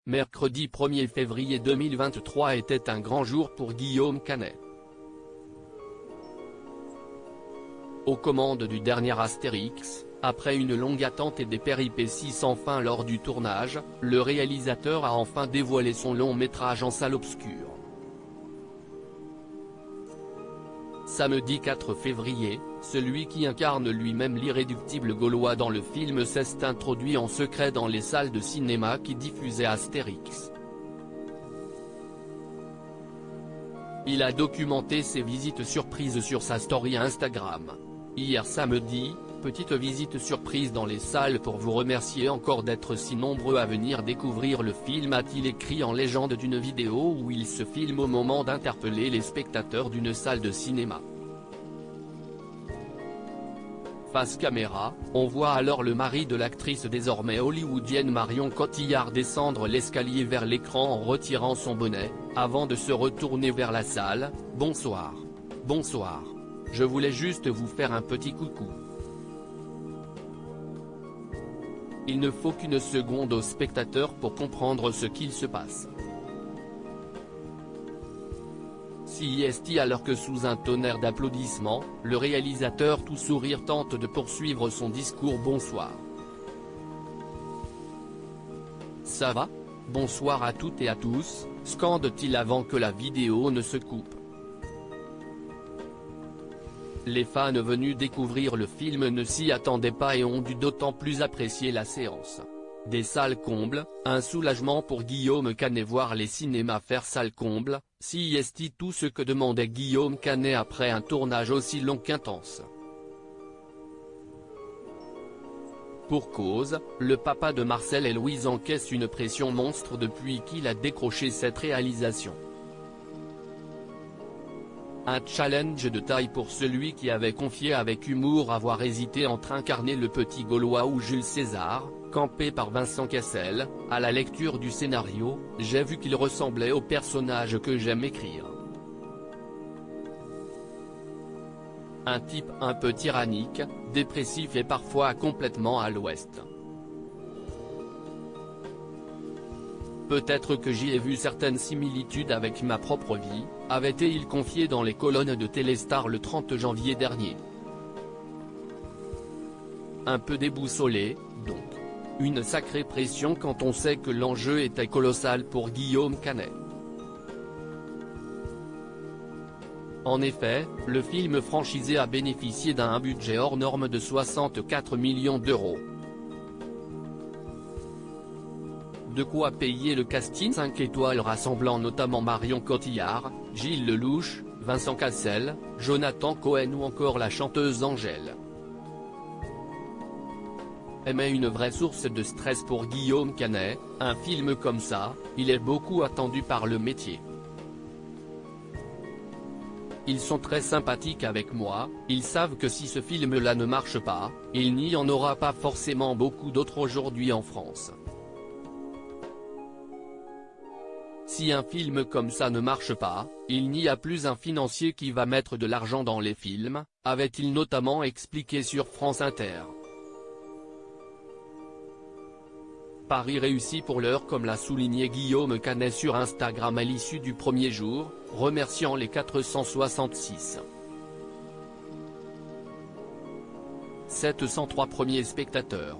Mercredi 1er février 2023 était un grand jour pour Guillaume Canet. Aux commandes du dernier Astérix, après une longue attente et des péripéties sans fin lors du tournage, le réalisateur a enfin dévoilé son long métrage en salle obscure. Samedi 4 février, celui qui incarne lui-même l'irréductible Gaulois dans le film s'est introduit en secret dans les salles de cinéma qui diffusaient Astérix. Il a documenté ses visites surprises sur sa story Instagram. Hier samedi, petite visite surprise dans les salles pour vous remercier encore d'être si nombreux à venir découvrir le film, a-t-il écrit en légende d'une vidéo où il se filme au moment d'interpeller les spectateurs d'une salle de cinéma. Face caméra, on voit alors le mari de l'actrice désormais hollywoodienne Marion Cotillard descendre l'escalier vers l'écran en retirant son bonnet, avant de se retourner vers la salle. « Bonsoir. Bonsoir. Je voulais juste vous faire un petit coucou. » Il ne faut qu'une seconde aux spectateurs pour comprendre ce qu'il se passe. CIST. Alors que sous un tonnerre d'applaudissements, le réalisateur tout sourire tente de poursuivre son discours. « Bonsoir. Ça va ? Bonsoir à toutes et à tous », scande-t-il avant que la vidéo ne se coupe. Les fans venus découvrir le film ne s'y attendaient pas et ont dû d'autant plus apprécier la séance. Des salles combles, un soulagement pour Guillaume Canet. Voir les cinémas faire salle comble, CIST. Tout ce que demandait Guillaume Canet après un tournage aussi long qu'intense. Pour cause, le papa de Marcel et Louise encaisse une pression monstre depuis qu'il a décroché cette réalisation. Un challenge de taille pour celui qui avait confié avec humour avoir hésité entre incarner le petit Gaulois ou Jules César, campé par Vincent Cassel. À la lecture du scénario, j'ai vu qu'il ressemblait au personnage que j'aime écrire. Un type un peu tyrannique, dépressif et parfois complètement à l'ouest. Peut-être que j'y ai vu certaines similitudes avec ma propre vie, avait-il confié dans les colonnes de Téléstar le 30 janvier dernier. Un peu déboussolé, donc. Une sacrée pression quand on sait que l'enjeu était colossal pour Guillaume Canet. En effet, le film franchisé a bénéficié d'un budget hors norme de 64 millions d'euros. De quoi payer le casting 5 étoiles rassemblant notamment Marion Cotillard, Gilles Lelouch, Vincent Cassel, Jonathan Cohen ou encore la chanteuse Angèle. Mais une vraie source de stress pour Guillaume Canet. Un film comme ça, il est beaucoup attendu par le métier. Ils sont très sympathiques avec moi, ils savent que si ce film-là ne marche pas, il n'y en aura pas forcément beaucoup d'autres aujourd'hui en France. Si un film comme ça ne marche pas, il n'y a plus un financier qui va mettre de l'argent dans les films, avait-il notamment expliqué sur France Inter. Pari réussi pour l'heure, comme l'a souligné Guillaume Canet sur Instagram à l'issue du premier jour, remerciant les 466 703 premiers spectateurs.